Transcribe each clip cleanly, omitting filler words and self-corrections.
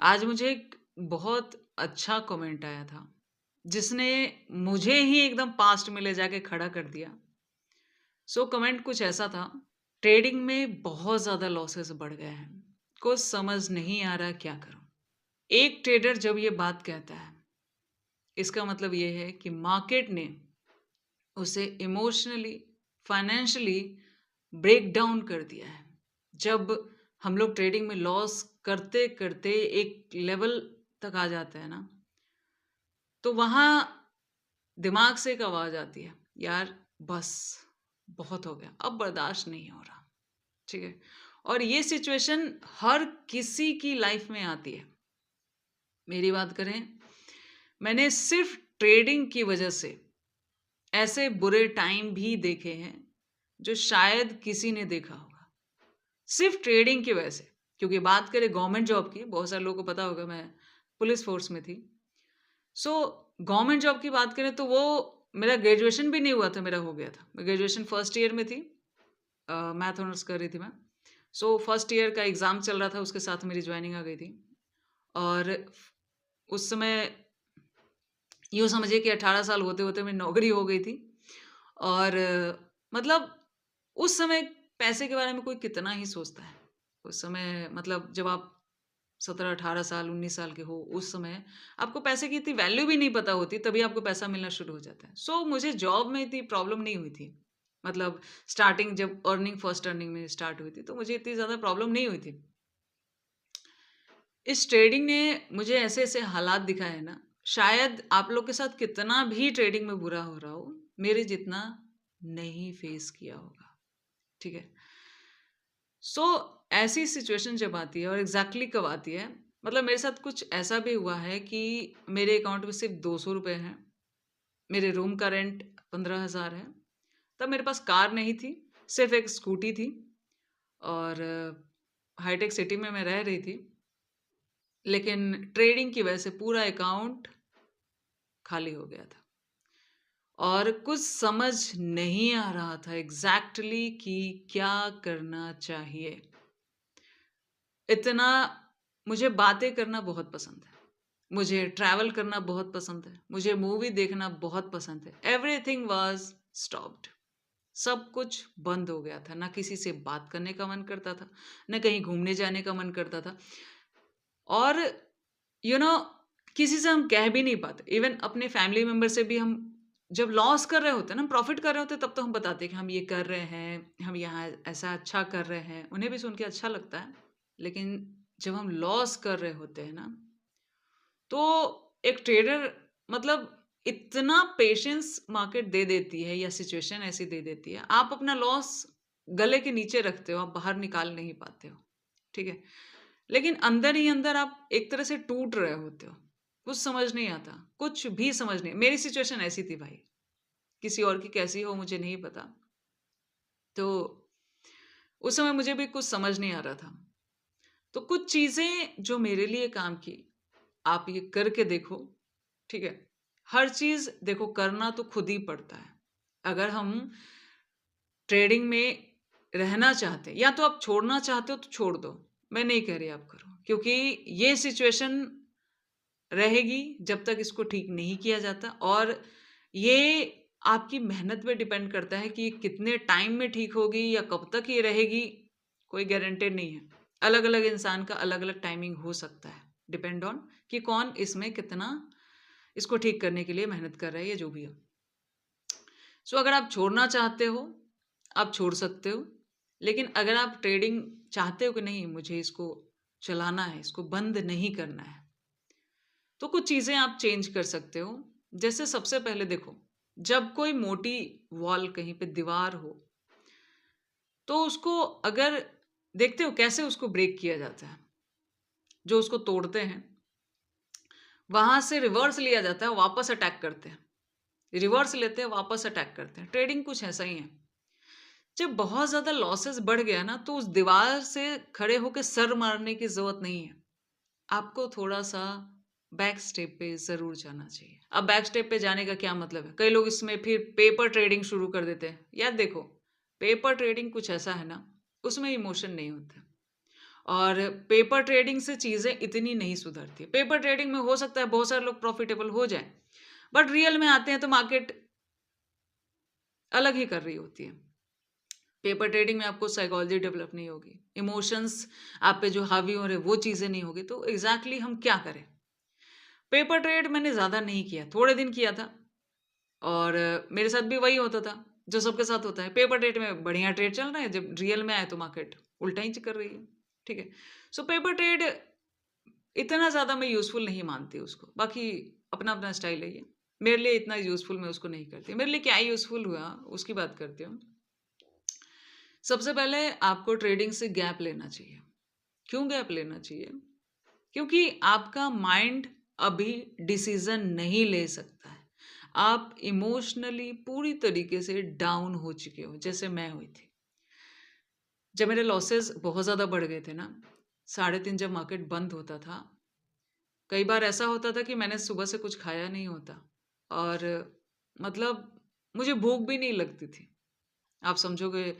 आज मुझे एक बहुत अच्छा कमेंट आया था, जिसने मुझे ही एकदम पास्ट में ले जाके खड़ा कर दिया। कमेंट कुछ ऐसा था, ट्रेडिंग में बहुत ज़्यादा लॉसेस बढ़ गए हैं। कुछ समझ नहीं आ रहा क्या करूँ? एक ट्रेडर जब ये बात कहता है, इसका मतलब ये है कि मार्केट ने उसे इमोशनली, फाइनेंशियली ब्रेक डाउन कर दिया है। जब हम लोग ट्रेडिंग में लॉस करते-करते एक लेवल तक आ जाते हैं ना, तो वहाँ दिमाग से एक आवाज़ आती है, यार बस, बहुत हो गया, अब बर्दाश्त नहीं हो रहा, ठीक है? और ये सिचुएशन हर किसी की लाइफ में आती है। मेरी बात करें, मैंने सिर्फ़ ट्रेडिंग की वजह से ऐसे बुरे टाइम भी देखे हैं, जो शायद किसी ने देखा होगा। सिर्फ़ ट्रेडिंग की वजह से, क्योंकि बात करें गवर्नमेंट जॉब की, बहुत सारे लोगों को पता होगा मैं पुलिस फ़ोर्स में थी। सो गवर्नमेंट जॉब की बात करें तो वो मेरा ग्रेजुएशन भी नहीं हुआ था, मेरा हो गया था। मैं ग्रेजुएशन फर्स्ट ईयर में थी, मैथ ऑनर्स कर रही थी मैं। फर्स्ट ईयर का एग्ज़ाम चल रहा था, उसके साथ मेरी जॉइनिंग आ गई थी। और उस समय यूँ समझिए कि 18 साल होते-होते मेरी नौकरी हो गई थी। और मतलब उस समय पैसे के बारे में कोई कितना ही सोचता है। उस समय मतलब जब आप 17-18 साल, 19 साल के हो, उस समय आपको पैसे की इतनी वैल्यू भी नहीं पता होती, तभी आपको पैसा मिलना शुरू हो जाता है। मुझे जॉब में इतनी प्रॉब्लम नहीं हुई थी। मतलब स्टार्टिंग जब फर्स्ट अर्निंग में स्टार्ट हुई थी, तो मुझे इतनी ज़्यादा प्रॉब्लम नहीं हुई थी। इस ट्रेडिंग ने मुझे ऐसे-ऐसे हालात दिखाए हैं ना, शायद आप लोग के साथ कितना भी ट्रेडिंग में बुरा हो रहा हो, मेरे जितना नहीं फेस किया होगा, ठीक है? सो ऐसी सिचुएशन जब आती है और एग्ज़ैक्टली कब आती है, मतलब मेरे साथ कुछ ऐसा भी हुआ है कि मेरे अकाउंट में सिर्फ़ ₹200 हैं, मेरे रूम का रेंट 15,000 है, तब मेरे पास कार नहीं थी, सिर्फ़ एक स्कूटी थी और हाईटेक सिटी में मैं रह रही थी, लेकिन ट्रेडिंग की वजह से पूरा अकाउंट खाली हो गया था और कुछ समझ नहीं आ रहा था एग्ज़ैक्टली कि क्या करना चाहिए। इतना मुझे बातें करना बहुत पसंद है। मुझे ट्रैवल करना बहुत पसंद है। मुझे मूवी देखना बहुत पसंद है। Everything was stopped. सब कुछ बंद हो गया था। ना किसी से बात करने का मन करता था, ना कहीं घूमने जाने का मन करता था और यू नो किसी से हम कह भी नहीं पाते। इवन अपने फैमिली मेंबर से भी हम जब लॉस कर रहे होते हैं ना, प्रॉफ़िट कर रहे होते हैं, तब तो हम बताते हैं कि हम ये कर रहे हैं, हम यहाँ ऐसा अच्छा कर रहे हैं। उन्हें भी सुन के अच्छा लगता है। लेकिन जब हम लॉस कर रहे होते हैं ना, तो एक ट्रेडर मतलब इतना पेशेंस मार्केट दे देती है या सिचुएशन ऐसी दे देती है, आप अपना लॉस गले के नीचे रखते हो, आप बाहर निकाल नहीं पाते हो, ठीक है? लेकिन अंदर ही अंदर आप एक तरह से टूट रहे होते हो, कुछ समझ नहीं आता, कुछ भी समझ नहीं मेरी सिचुएशन ऐसी थी भाई, किसी और की कैसी हो मुझे नहीं पता। तो उस समय मुझे भी कुछ समझ नहीं आ रहा था। तो कुछ चीज़ें जो मेरे लिए काम की, आप ये करके देखो, ठीक है? हर चीज़ देखो करना तो खुद ही पड़ता है। अगर हम ट्रेडिंग में रहना चाहते हैं या तो आप छोड़ना चाहते हो तो छोड़ दो। मैं नहीं कह रही आप करो क्योंकि ये सिचुएशन रहेगी जब तक इसको ठीक नहीं किया जाता और ये आपकी मेहनत पे डिपेंड करता है कि कितने टाइम में ठीक होगी या कब तक ये रहेगी, कोई गारंटेड नहीं है। अलग-अलग इंसान का अलग-अलग टाइमिंग हो सकता है, डिपेंड ऑन कि कौन इसमें कितना इसको ठीक करने के लिए मेहनत कर रहा है या जो भी हो। अगर आप छोड़ना चाहते हो, आप छोड़ सकते हो। लेकिन अगर आप ट्रेडिंग चाहते हो कि नहीं मुझे इसको चलाना है, इसको बंद नहीं करना है, तो कुछ चीज़ें आप चेंज कर सकते हो। जैसे सबसे पहले देखो, जब कोई मोटी वॉल कहीं पे दीवार हो, तो उसको अगर देखते हो कैसे उसको ब्रेक किया जाता है। जो उसको तोड़ते हैं, वहाँ से रिवर्स लिया जाता है, वापस अटैक करते हैं। रिवर्स लेते हैं, वापस अटैक करते हैं। ट्रेडिंग कुछ ऐसा ही है। जब बहुत ज़्यादा लॉसेस बढ़ गया ना, तो उस दीवार से खड़े होके सर मारने की ज़रूरत नहीं है। आपको थोड़ा-सा बैक स्टेप पे ज़रूर जाना चाहिए। अब बैक स्टेप पे जाने का क्या मतलब है? कई लोग इसमें फिर पेपर ट्रेडिंग शुरू कर देते हैं। यार देखो, पेपर ट्रेडिंग कुछ ऐसा है ना, उसमें इमोशन नहीं होता। और पेपर ट्रेडिंग से चीज़ें इतनी नहीं सुधरती। पेपर ट्रेडिंग में हो सकता है बहुत सारे लोग प्रॉफिटेबल हो जाएँ, बट रियल में आते हैं तो मार्केट अलग ही कर रही होती है। पेपर ट्रेडिंग में आपको साइकोलॉजी डेवलप नहीं होगी, इमोशंस आप पे जो हावी हो रहे हैं वो चीज़ें नहीं होगी, तो एग्ज़ैक्टली हम क्या करें? पेपर ट्रेड मैंने ज़्यादा नहीं किया, थोड़े दिन किया था और मेरे साथ भी वही होता था, जो सबके साथ होता है। पेपर ट्रेड में बढ़िया ट्रेड चल रहा है, जब रियल में आए तो मार्केट उल्टा ही कर रही है, ठीक है? सो पेपर ट्रेड इतना ज़्यादा मैं यूज़फुल नहीं मानती उसको, बाकी अपना-अपना स्टाइल है ये। मेरे लिए इतना यूज़फुल मैं उसको नहीं करती। मेरे लिए क्या यूज़फुल हुआ, उसकी बात करती हूँ। सबसे पहले आपको ट्रेडिंग से गैप लेना चाहिए। क्यों गैप लेना चाहिए? क्योंकि आपका माइंड अभी डिसीजन नहीं ले सकता है। आप इमोशनली पूरी तरीके से डाउन हो चुके हो, जैसे मैं हुई थी। जब मेरे लॉसेस बहुत ज़्यादा बढ़ गए थे ना, 3:30 जब मार्केट बंद होता था, कई बार ऐसा होता था कि मैंने सुबह से कुछ खाया नहीं होता और मतलब मुझे भूख भी नहीं लगती थी। आप समझोगे,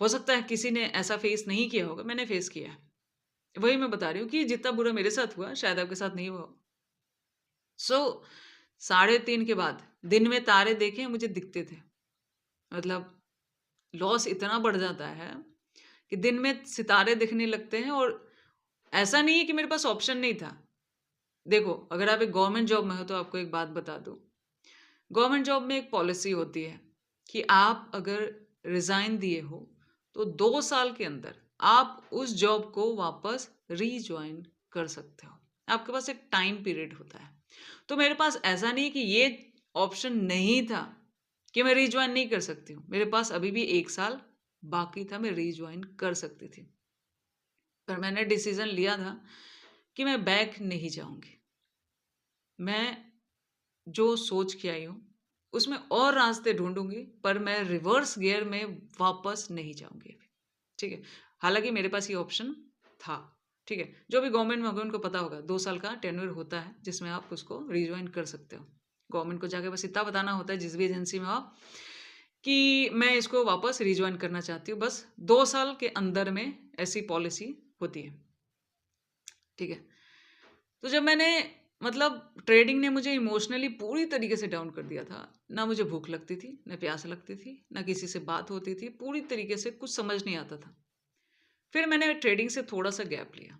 हो सकता है किसी ने ऐसा फेस नहीं किया होगा, मैंने फेस किया है। वही मैं बता रही हूँ कि जितना बुरा मेरे साथ हुआ, शायद आपके साथ नहीं हुआ हो। सो 3:30 के बाद दिन में तारे देखे मुझे दिखते थे। मतलब लॉस इतना बढ़ जाता है कि दिन में सितारे दिखने लगते हैं और ऐसा नहीं है कि मेरे पास ऑप्शन नहीं था। देखो, अगर आप एक गवर्नमेंट जॉब में हो तो आपको एक बात बता दूँ। गवर्नमेंट जॉब में एक पॉलिसी होती है कि आप अगर रिज़ाइन दिए हो, तो 2 साल के अंदर आप उस जॉब को वापस रीजॉइन कर सकते हो। आपके पास एक टाइम पीरियड होता है। तो मेरे पास ऐसा नहीं कि ये ऑप्शन नहीं था कि मैं रीजॉइन नहीं कर सकती हूँ। मेरे पास अभी भी 1 साल बाकी था, मैं रीजॉइन कर सकती थी। पर मैंने डिसीज़न लिया था कि मैं बैक नहीं जाऊँगी। मैं जो सोच के आई हूँ, उसमें और रास्ते ढूँढूँगी, पर मैं रिवर्स गियर में वापस नहीं जाऊँगी अभी, ठीक है? हालाँकि मेरे पास ये ऑप्शन था, ठीक है? जो भी गवर्नमेंट में होंगे उनको पता होगा, 2 साल का टेन्योर होता है, जिसमें आप उसको रिजॉइन कर सकते हो। गवर्नमेंट को जाके बस इतना बताना होता है, जिस भी एजेंसी में हो आप, कि मैं इसको वापस रिजॉइन करना चाहती हूँ, बस 2 साल के अंदर में ऐसी पॉलिसी होती है, ठीक है? तो जब मैंने मतलब ट्रेडिंग ने मुझे इमोशनली पूरी तरीके से डाउन कर दिया था। ना मुझे भूख लगती थी, ना प्यास लगती थी, ना किसी से बात होती थी, पूरी तरीके से कुछ समझ नहीं आता था। फिर मैंने ट्रेडिंग से थोड़ा-सा गैप लिया।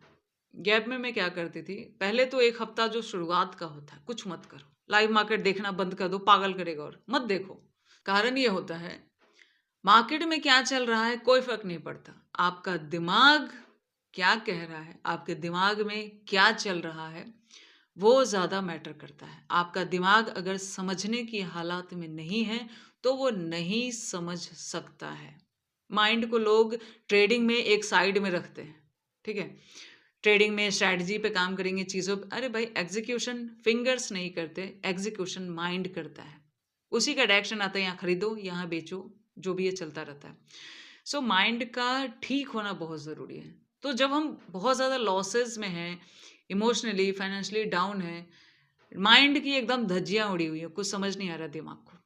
गैप में मैं क्या करती थी, पहले तो 1 हफ्ता जो शुरुआत का होता है, कुछ मत करो। लाइव मार्केट देखना बंद कर दो, पागल करेगा और मत देखो। कारण ये होता है, मार्केट में क्या चल रहा है कोई फ़र्क नहीं पड़ता। आपका दिमाग क्या कह रहा है, आपके दिमाग में क्या चल रहा है, वो ज़्यादा मैटर करता है। आपका दिमाग अगर समझने की हालात में नहीं है, तो वो नहीं समझ सकता है। माइंड को लोग ट्रेडिंग में एक साइड में रखते हैं, ठीक है? ट्रेडिंग में स्ट्रैटेजी पे काम करेंगे चीज़ों पे, अरे भाई एग्ज़ीक्यूशन फिंगर्स नहीं करते, एग्ज़ीक्यूशन माइंड करता है। उसी का डायरेक्शन आता है, यहाँ खरीदो, यहाँ बेचो, जो भी ये चलता रहता है। सो माइंड का ठीक होना बहुत ज़रूरी है। तो जब हम बहुत ज़्यादा लॉसेस में हैं, इमोशनली, फाइनेंशियली डाउन हैं, माइंड की एकदम धज्जियाँ उड़ी हुई है, कुछ समझ नहीं आ रहा दिमाग को।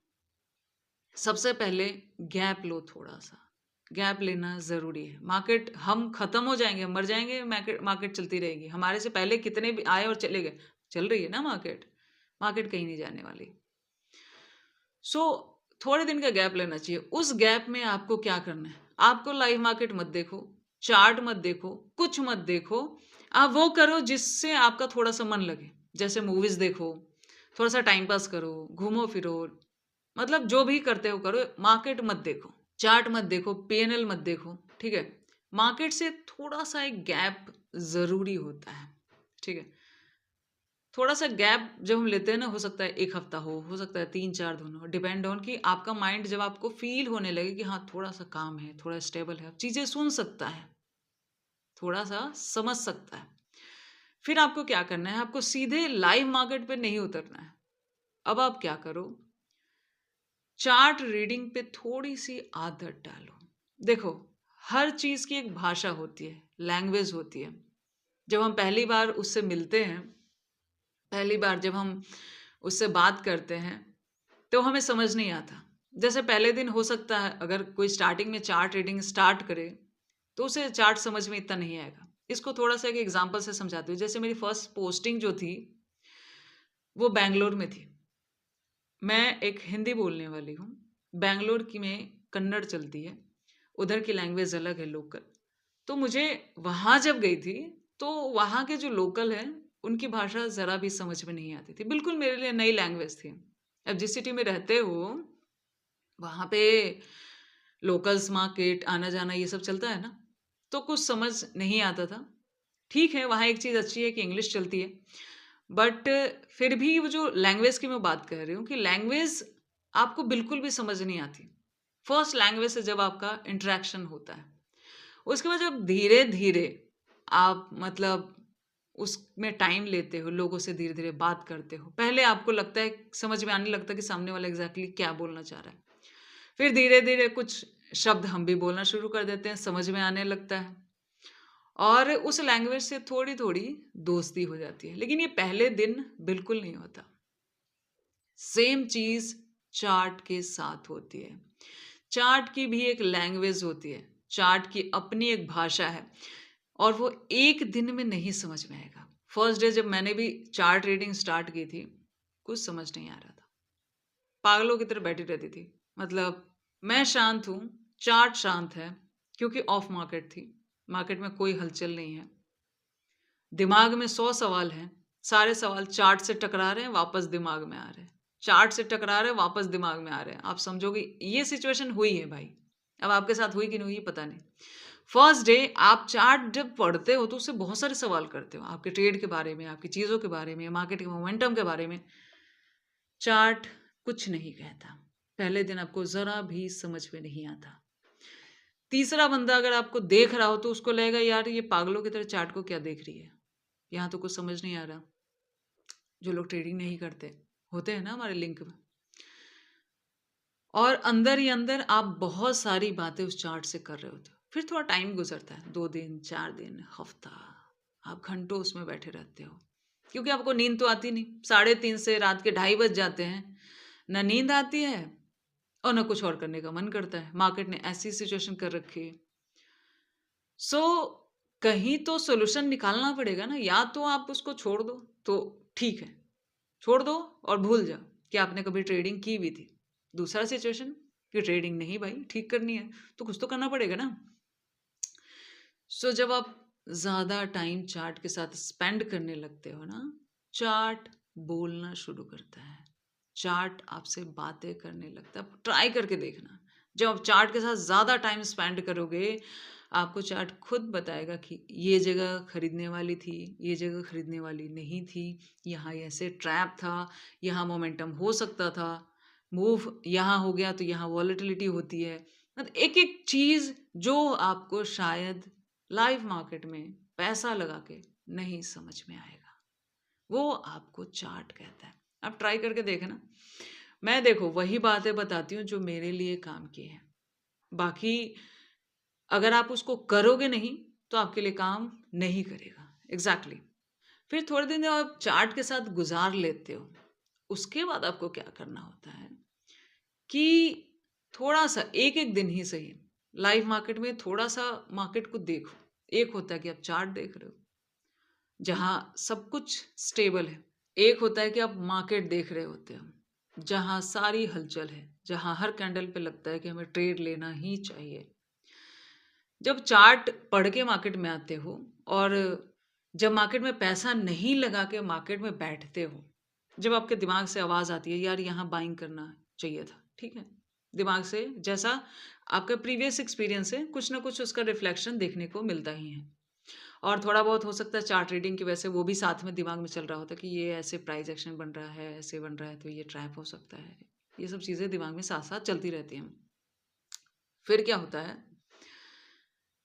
सबसे पहले गैप लो थोड़ा-सा, गैप लेना ज़रूरी है। मार्केट हम खत्म हो जाएँगे, मर जाएँगे, मार्केट मार्केट चलती रहेगी। हमारे से पहले कितने भी आए और चले गए, चल रही है ना मार्केट, मार्केट कहीं नहीं जाने वाली। सो थोड़े दिन का गैप लेना चाहिए। उस गैप में आपको क्या करना है? आपको लाइव मार्केट मत देखो, चार्ट मत देखो, कुछ मत देखो। आप वो करो जिससे आपका थोड़ा-सा मन लगे। जैसे मूवीज़ देखो, थोड़ा-सा टाइम पास करो, घूमो-फिरो, मतलब जो भी करते हो करो, मार्केट मत देखो। चार्ट मत देखो, पीएनएल मत देखो, ठीक है? मार्केट से थोड़ा-सा एक गैप ज़रूरी होता है, ठीक है? थोड़ा-सा गैप जब हम लेते हैं ना, हो सकता है 1 हफ्ता हो सकता है 3-4 दिन हो, डिपेंड ऑन कि आपका माइंड जब आपको फ़ील होने लगे कि हाँ, थोड़ा-सा काम है, थोड़ा स्टेबल है, चीज़ें सुन सकता है, थोड़ा-सा समझ सकता है। फिर आपको क्या करना है, आपको सीधे लाइव मार्केट पे नहीं उतरना है। अब आप क्या करो, चार्ट रीडिंग पे थोड़ी-सी आदत डालो। देखो, हर चीज़ की एक भाषा होती है, लैंग्वेज होती है। जब हम पहली बार उससे मिलते हैं, पहली बार जब हम उससे बात करते हैं, तो हमें समझ नहीं आता। जैसे पहले दिन हो सकता है अगर कोई स्टार्टिंग में चार्ट रीडिंग स्टार्ट करे, तो उसे चार्ट समझ में इतना नहीं आएगा। इसको थोड़ा-सा एक एग्ज़ाम्पल से समझाती हूँ। जैसे मेरी फर्स्ट पोस्टिंग जो थी, वो बैंगलोर में थी। मैं एक हिंदी बोलने वाली हूँ। बैंगलोर की में कन्नड़ चलती है, उधर की लैंग्वेज अलग है लोकल। तो मुझे वहाँ जब गई थी, तो वहाँ के जो लोकल हैं, उनकी भाषा ज़रा भी समझ में नहीं आती थी। बिल्कुल मेरे लिए नई लैंग्वेज थी। अब जिस सिटी में रहते हो, वहाँ पे लोकल्स मार्केट, आना-जाना ये सब चलता है ना, तो कुछ समझ नहीं आता था। ठीक है, वहाँ एक चीज़ अच्छी है कि इंग्लिश चलती है। बट फिर भी वो जो लैंग्वेज की मैं बात कर रही हूँ कि लैंग्वेज आपको बिल्कुल भी समझ नहीं आती। फर्स्ट लैंग्वेज से जब आपका इंटरेक्शन होता है, उसके बाद जब धीरे-धीरे आप मतलब उसमें टाइम लेते हो, लोगों से धीरे-धीरे बात करते हो। पहले आपको लगता है समझ में आने लगता है कि सामने वाला एग्ज़ैक्टली क्या बोलना चाह रहा है। फिर धीरे-धीरे कुछ शब्द हम भी बोलना शुरू कर देते हैं, समझ में आने लगता है। और उस लैंग्वेज से थोड़ी-थोड़ी दोस्ती हो जाती है। लेकिन ये पहले दिन बिल्कुल नहीं होता। सेम चीज़ चार्ट के साथ होती है। चार्ट की भी एक लैंग्वेज होती है। चार्ट की अपनी एक भाषा है और वो एक दिन में नहीं समझ में आएगा। फर्स्ट डे जब मैंने भी चार्ट रीडिंग स्टार्ट की थी, कुछ समझ नहीं आ रहा था। पागलों की तरह बैठी रहती थी। मतलब मैं शांत हूँ, चार्ट शांत है क्योंकि ऑफ मार्केट थी। मार्केट में कोई हलचल नहीं है। दिमाग में 100 सवाल हैं, सारे सवाल चार्ट से टकरा रहे हैं, वापस दिमाग में आ रहे हैं। चार्ट से टकरा रहे हैं, वापस दिमाग में आ रहे हैं। आप समझोगे ये सिचुएशन हुई है भाई। अब आपके साथ हुई कि नहीं हुई पता नहीं। फर्स्ट डे आप चार्ट जब पढ़ते हो तो उससे बहुत सारे सवाल करते हो, आपके ट्रेड के बारे में, आपकी चीज़ों के बारे में, मार्केट के मोमेंटम के बारे में। चार्ट कुछ नहीं कहता। पहले दिन आपको ज़रा भी समझ में नहीं आता। तीसरा बंदा अगर आपको देख रहा हो तो उसको लगेगा यार ये पागलों की तरह चार्ट को क्या देख रही है, यहाँ तो कुछ समझ नहीं आ रहा। जो लोग ट्रेडिंग नहीं करते होते हैं ना हमारे लिंक में, और अंदर ही अंदर आप बहुत सारी बातें उस चार्ट से कर रहे होते हो। फिर थोड़ा टाइम गुजरता है, 2 दिन 4 दिन हफ्ता, आप घंटों उसमें बैठे रहते हो क्योंकि आपको नींद तो आती नहीं। 3:30 से रात के 2:30 बज जाते हैं, ना नींद आती है और ना कुछ और करने का मन करता है। मार्केट ने ऐसी सिचुएशन कर रखी है। सो कहीं तो सोल्यूशन निकालना पड़ेगा ना। या तो आप उसको छोड़ दो तो ठीक है, छोड़ दो और भूल जाओ कि आपने कभी ट्रेडिंग की भी थी। दूसरा सिचुएशन कि ट्रेडिंग नहीं भाई ठीक करनी है तो कुछ तो करना पड़ेगा ना। सो जब आप ज़्यादा टाइम चार्ट के साथ स्पेंड करने लगते हो ना, चार्ट बोलना शुरू करता है। चार्ट आपसे बातें करने लगता है। ट्राई करके देखना। जब आप चार्ट के साथ ज़्यादा टाइम स्पेंड करोगे, आपको चार्ट खुद बताएगा कि ये जगह खरीदने वाली थी, ये जगह खरीदने वाली नहीं थी, यहाँ ऐसे ट्रैप था, यहाँ मोमेंटम हो सकता था, मूव यहाँ हो गया तो यहाँ वॉलेटिलिटी होती है। मतलब एक-एक चीज़ जो आपको शायद लाइव मार्केट में पैसा लगा के नहीं समझ में आएगा, वो आपको चार्ट कहता है। आप ट्राई करके देखना। मैं देखो वही बातें बताती हूँ जो मेरे लिए काम की हैं। बाकी अगर आप उसको करोगे नहीं तो आपके लिए काम नहीं करेगा। एग्ज़ैक्टली। फिर थोड़े दिन जब आप चार्ट के साथ गुज़ार लेते हो, उसके बाद आपको क्या करना होता है कि थोड़ा-सा एक-एक दिन ही सही, लाइव मार्केट में थोड़ा-सा मार्केट को देखो। एक होता है कि आप चार्ट देख रहे हो, जहाँ सब कुछ स्टेबल है। एक होता है कि आप मार्केट देख रहे होते हो, जहाँ सारी हलचल है, जहाँ हर कैंडल पे लगता है कि हमें ट्रेड लेना ही चाहिए। जब चार्ट पढ़ के मार्केट में आते हो और जब मार्केट में पैसा नहीं लगा के मार्केट में बैठते हो, जब आपके दिमाग से आवाज़ आती है यार यहाँ बाइंग करना चाहिए था, ठीक है? दिमाग से जैसा आपका प्रीवियस एक्सपीरियंस है, कुछ ना कुछ उसका रिफ्लेक्शन देखने को मिलता ही है। और थोड़ा बहुत हो सकता है चार्ट रीडिंग की वजह से वो भी साथ में दिमाग में चल रहा होता है कि ये ऐसे प्राइस एक्शन बन रहा है, ऐसे बन रहा है तो ये ट्रैप हो सकता है। ये सब चीज़ें दिमाग में साथ-साथ चलती रहती हैं। फिर क्या होता है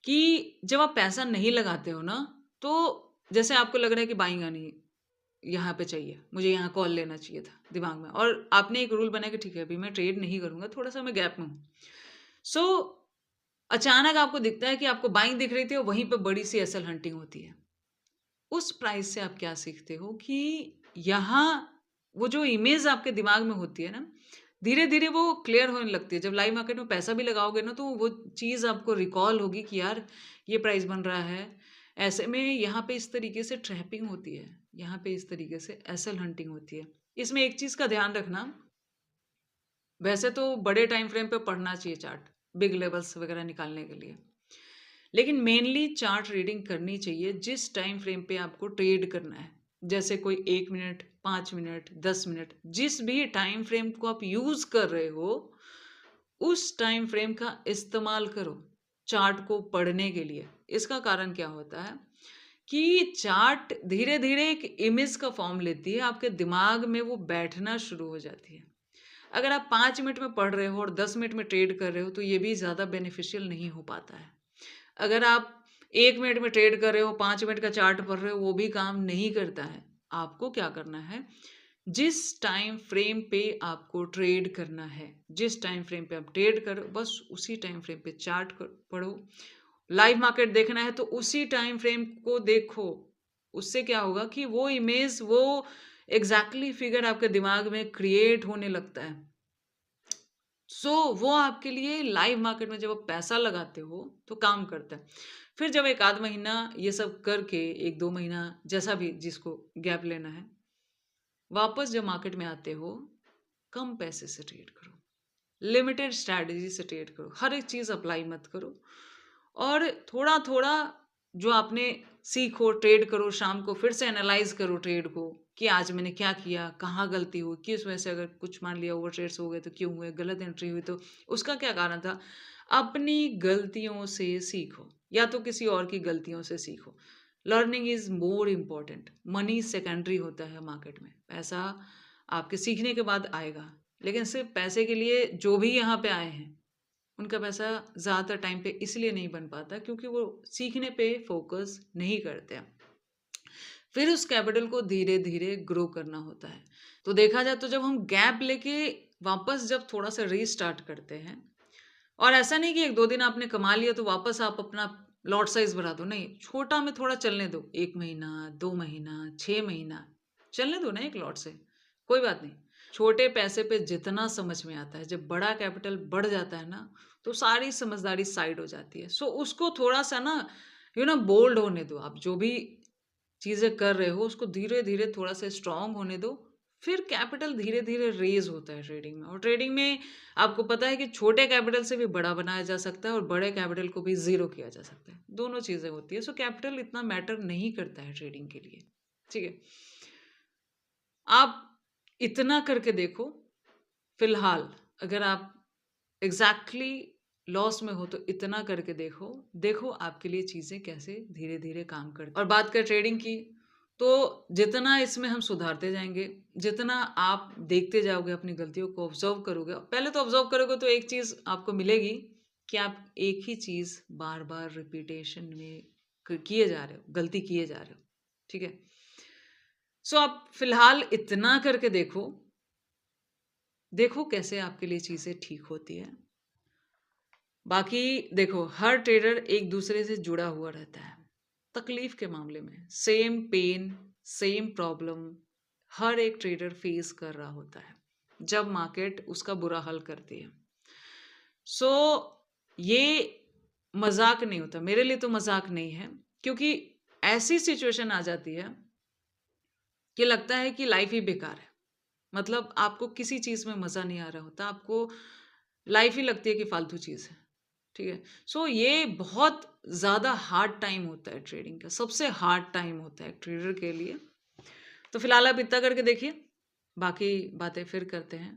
कि जब आप पैसा नहीं लगाते हो ना, तो जैसे आपको लग रहा है कि बाइंग आनी यहाँ पे चाहिए, मुझे यहाँ कॉल लेना चाहिए था दिमाग में, और आपने एक रूल बनाया कि ठीक है अभी मैं ट्रेड नहीं करूँगा, थोड़ा-सा मैं गैप में हूँ। सो अचानक आपको दिखता है कि आपको बाइंग दिख रही थी और वहीं पे बड़ी-सी एसएल हंटिंग होती है। उस प्राइस से आप क्या सीखते हो कि यहाँ वो जो इमेज आपके दिमाग में होती है ना, धीरे-धीरे वो क्लियर होने लगती है। जब लाइव मार्केट में पैसा भी लगाओगे ना, तो वो चीज़ आपको रिकॉल होगी कि यार ये प्राइस बन रहा है, ऐसे में यहाँ पे इस तरीके से ट्रैपिंग होती है, यहाँ पे इस तरीके से एसएल हंटिंग होती है। इसमें एक चीज़ का ध्यान रखना, वैसे तो बड़े टाइम फ्रेम पे पढ़ना चाहिए चार्ट, बिग लेवल्स वगैरह निकालने के लिए, लेकिन मेनली चार्ट रीडिंग करनी चाहिए जिस टाइम फ्रेम पे आपको ट्रेड करना है। जैसे कोई 1 मिनट, 5 मिनट, 10 मिनट, जिस भी टाइम फ्रेम को आप यूज़ कर रहे हो, उस टाइम फ्रेम का इस्तेमाल करो चार्ट को पढ़ने के लिए। इसका कारण क्या होता है कि चार्ट धीरे-धीरे एक इमेज का फॉर्म लेती है, आपके दिमाग में वो बैठना शुरू हो जाती है। अगर आप 5 मिनट में पढ़ रहे हो और 10 मिनट में ट्रेड कर रहे हो, तो ये भी ज़्यादा बेनिफिशियल नहीं हो पाता है। अगर आप 1 मिनट में ट्रेड कर रहे हो, 5 मिनट का चार्ट पढ़ रहे हो, वो भी काम नहीं करता है। आपको क्या करना है, जिस टाइम फ्रेम पे आपको ट्रेड करना है, जिस टाइम फ्रेम पे आप ट्रेड करो, बस उसी टाइम फ्रेम पे चार्ट पढ़ो। लाइव मार्केट देखना है तो उसी टाइम फ्रेम को देखो। उससे क्या होगा कि वो इमेज, वो एग्जैक्टली फिगर आपके दिमाग में क्रिएट होने लगता है। वो आपके लिए लाइव मार्केट में जब आप पैसा लगाते हो तो काम करता है। फिर जब 1 आध महीना ये सब करके, 1-2 महीना जैसा भी जिसको गैप लेना है, वापस जब मार्केट में आते हो, कम पैसे से ट्रेड करो, लिमिटेड स्ट्रैटेजी से ट्रेड करो, हर एक चीज़ अप्लाई मत करो, और थोड़ा-थोड़ा जो आपने सीखो, ट्रेड करो, शाम को फिर से एनालाइज़ करो ट्रेड को कि आज मैंने क्या किया, कहाँ गलती हुई, किस वजह से, अगर कुछ मान लिया ओवर ट्रेड्स हो गए तो क्यों हुए, गलत एंट्री हुई तो उसका क्या कारण था। अपनी गलतियों से सीखो या तो किसी और की गलतियों से सीखो। Learning is more important, money secondary होता है मार्केट में। पैसा आपके सीखने के बाद आएगा, लेकिन सिर्फ पैसे के लिए जो भी यहाँ पे आए हैं, उनका पैसा ज़्यादातर टाइम पे इसलिए नहीं बन पाता क्योंकि वो सीखने पे फोकस नहीं करते हैं। फिर उस कैपिटल को धीरे-धीरे ग्रो करना होता है। तो देखा जाए तो जब हम गैप लेके वापस जब थोड़ा-सा रीस्टार्ट करते हैं, और ऐसा नहीं कि 1-2 दिन आपने कमा लिया तो वापस आप अपना लॉट साइज़ बढ़ा दो, नहीं, छोटा में थोड़ा चलने दो। 1 महीना, 2 महीना, 6 महीना, चलने दो ना एक लॉट से, कोई बात नहीं। छोटे पैसे पे जितना समझ में आता है, जब बड़ा कैपिटल बढ़ जाता है ना, तो सारी समझदारी साइड हो जाती है। उसको थोड़ा-सा ना बोल्ड होने दो। आप जो भी चीज़ें कर रहे हो, उसको धीरे-धीरे थोड़ा-सा स्ट्रॉन्ग होने दो। फिर कैपिटल धीरे-धीरे रेज़ होता है ट्रेडिंग में, और ट्रेडिंग में आपको पता है कि छोटे कैपिटल से भी बड़ा बनाया जा सकता है और बड़े कैपिटल को भी ज़ीरो किया जा सकता है। दोनों चीज़ें होती है। कैपिटल इतना मैटर नहीं करता है ट्रेडिंग के लिए, ठीक है? आप इतना करके देखो, फिलहाल अगर आप एग्ज़ैक्टली लॉस में हो तो इतना करके देखो, देखो आपके लिए चीज़ें कैसे धीरे-धीरे काम करती हैं। और बात करें ट्रेडिंग की, तो जितना इसमें हम सुधारते जाएँगे, जितना आप देखते जाओगे, अपनी गलतियों को ऑब्ज़र्व करोगे, पहले तो ऑब्ज़र्व करोगे तो एक चीज़ आपको मिलेगी कि आप एक ही चीज़ बार-बार रिपीटेशन में किए जा रहे हो, गलती किए जा रहे हो, ठीक है? आप फिलहाल इतना करके देखो, देखो कैसे आपके लिए चीज़ें ठीक होती हैं। बाकी देखो, हर ट्रेडर एक दूसरे से जुड़ा हुआ रहता है। तकलीफ के मामले में सेम पेन, सेम प्रॉब्लम हर एक ट्रेडर फेस कर रहा होता है जब मार्केट उसका बुरा हाल करती है। सो ये मजाक नहीं होता, मेरे लिए तो मजाक नहीं है, क्योंकि ऐसी सिचुएशन आ जाती है कि लगता है कि लाइफ ही बेकार है। मतलब आपको किसी चीज़ में मज़ा नहीं आ रहा होता, आपको लाइफ ही लगती है कि फालतू चीज़ है। ठीक है? ये बहुत ज़्यादा हार्ड टाइम होता है ट्रेडिंग का, सबसे हार्ड टाइम होता है ट्रेडर के लिए। तो फिलहाल आप इतना करके देखिए, बाकी बातें फिर करते हैं।